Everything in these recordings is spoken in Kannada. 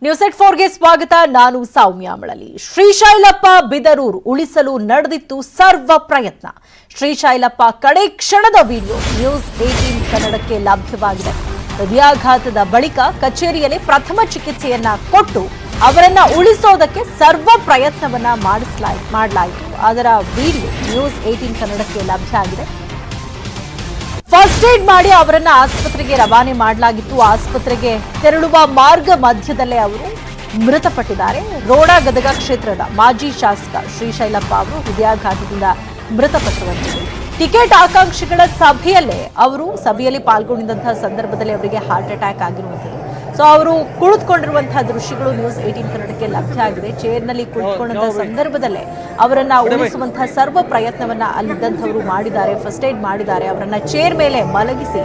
ನ್ಯೂಸ್ ಎಟ್ 4 ಗೆ ಸ್ವಾಗತ. ನಾನು ಸೌಮ್ಯ ಮಳಲಿ. ಶ್ರೀಶೈಲಪ್ಪ ಬಿದರೂರು ಉಳಿಸಲು ನಡೆದಿತ್ತು ಸರ್ವ ಪ್ರಯತ್ನ. ಶ್ರೀಶೈಲಪ್ಪ ಕಡೆ ಕ್ಷಣದ ವಿಡಿಯೋ ನ್ಯೂಸ್ 18 ಕನ್ನಡಕ್ಕೆ ಲಭ್ಯವಾಗಿದೆ. ಹೃದಯಾಘಾತದ ಬಳಿಕ ಕಚೇರಿಯಲ್ಲಿ ಪ್ರಥಮ ಚಿಕಿತ್ಸೆಯನ್ನ ಕೊಟ್ಟು ಅವರನ್ನ ಉಳಿಸೋದಕ್ಕೆ ಸರ್ವ ಪ್ರಯತ್ನವನ್ನ ಮಾಡಲಾಯಿತು. ಅದರ ವಿಡಿಯೋ ನ್ಯೂಸ್ 18 ಕನ್ನಡಕ್ಕೆ ಲಭ್ಯ ಆಗಿದೆ. ಫಸ್ಟ್ ಏಡ್ ಮಾಡಿ ಅವರನ್ನ ಆಸ್ಪತ್ರೆಗೆ ರವಾನೆ ಮಾಡಲಾಗಿತ್ತು. ಆಸ್ಪತ್ರೆಗೆ ತೆರಳುವ ಮಾರ್ಗ ಮಧ್ಯದಲ್ಲೇ ಅವರು ಮೃತಪಟ್ಟಿದ್ದಾರೆ. ರೋಣ ಗದಗ ಕ್ಷೇತ್ರದ ಮಾಜಿ ಶಾಸಕ ಶ್ರೀಶೈಲಪ್ಪ ಅವರು ಹೃದಯಾಘಾತದಿಂದ ಮೃತಪಟ್ಟಿರುವಂಥದ್ದು. ಟಿಕೆಟ್ ಆಕಾಂಕ್ಷಿಗಳ ಸಭೆಯಲ್ಲಿ ಪಾಲ್ಗೊಂಡಿದ್ದಂತಹ ಸಂದರ್ಭದಲ್ಲಿ ಅವರಿಗೆ ಹಾರ್ಟ್ ಅಟ್ಯಾಕ್ ಆಗಿರುವಂಥದ್ದು. ಸೊ ಅವರು ಕುಳಿತುಕೊಂಡಿರುವಂತಹ ದೃಶ್ಯಗಳು ನ್ಯೂಸ್ 18 ಕನ್ನಡಕ್ಕೆ ಲಭ್ಯ ಆಗಿದೆ. ಚೇರ್ನಲ್ಲಿ ಕುಳಿತುಕೊಂಡಂತಹ ಸಂದರ್ಭದಲ್ಲೇ ಅವರನ್ನ ಉಳಿಸುವಂತಹ ಸರ್ವ ಪ್ರಯತ್ನವನ್ನ ಅಲ್ಲಿದ್ದಂಥವರು ಮಾಡಿದ್ದಾರೆ. ಫಸ್ಟ್ ಏಡ್ ಮಾಡಿದ್ದಾರೆ. ಅವರನ್ನ ಚೇರ್ ಮೇಲೆ ಮಲಗಿಸಿ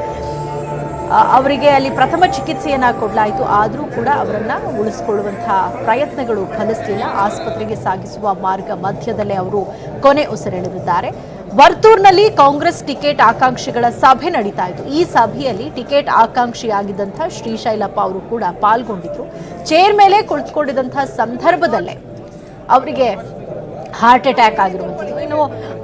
ಅವರಿಗೆ ಅಲ್ಲಿ ಪ್ರಥಮ ಚಿಕಿತ್ಸೆಯನ್ನ ಕೊಡಲಾಯಿತು. ಆದರೂ ಕೂಡ ಅವರನ್ನ ಉಳಿಸಿಕೊಳ್ಳುವಂತಹ ಪ್ರಯತ್ನಗಳು ಫಲಿಸಲಿಲ್ಲ. ಆಸ್ಪತ್ರೆಗೆ ಸಾಗಿಸುವ ಮಾರ್ಗ ಮಧ್ಯದಲ್ಲೇ ಅವರು ಕೊನೆ ಉಸಿರೆಳೆದಿದ್ದಾರೆ. ವರ್ತೂರ್ನಲ್ಲಿ ಕಾಂಗ್ರೆಸ್ ಟಿಕೆಟ್ ಆಕಾಂಕ್ಷಿಗಳ ಸಭೆ ನಡೀತಾ ಇತ್ತು. ಈ ಸಭೆಯಲ್ಲಿ ಟಿಕೆಟ್ ಆಕಾಂಕ್ಷಿಯಾಗಿದ್ದಂತಹ ಶ್ರೀಶೈಲಪ್ಪ ಅವರು ಕೂಡ ಪಾಲ್ಗೊಂಡಿದ್ರು. ಚೇರ್ ಮೇಲೆ ಕುಳಿತುಕೊಂಡಿದ್ದಂತಹ ಸಂದರ್ಭದಲ್ಲೇ ಅವರಿಗೆ ಹಾರ್ಟ್ ಅಟ್ಯಾಕ್ ಆಗಿರುವಂಥದ್ದು. ಇನ್ನು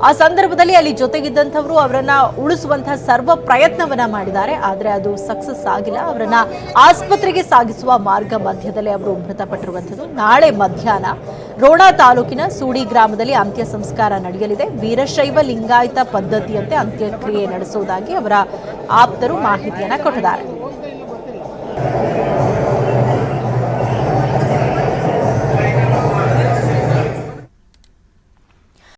ಆ ಸಂದರ್ಭದಲ್ಲಿ ಅಲ್ಲಿ ಜೊತೆಗಿದ್ದಂಥವರು ಅವರನ್ನ ಉಳಿಸುವಂತಹ ಸರ್ವ ಪ್ರಯತ್ನವನ್ನ ಮಾಡಿದ್ದಾರೆ. ಆದರೆ ಅದು ಸಕ್ಸಸ್ ಆಗಿಲ್ಲ. ಅವರನ್ನ ಆಸ್ಪತ್ರೆಗೆ ಸಾಗಿಸುವ ಮಾರ್ಗ ಮಧ್ಯದಲ್ಲೇ ಅವರು ಮೃತಪಟ್ಟಿರುವಂಥದ್ದು. ನಾಳೆ ಮಧ್ಯಾಹ್ನ ರೋಣ ತಾಲೂಕಿನ ಸೂಡಿ ಗ್ರಾಮದಲ್ಲಿ ಅಂತ್ಯ ಸಂಸ್ಕಾರ ನಡೆಯಲಿದೆ. ವೀರಶೈವ ಲಿಂಗಾಯತ ಪದ್ಧತಿಯಂತೆ ಅಂತ್ಯಕ್ರಿಯೆ ನಡೆಸುವುದಾಗಿ ಅವರ ಆಪ್ತರು ಮಾಹಿತಿಯನ್ನ ಕೊಟ್ಟಿದ್ದಾರೆ.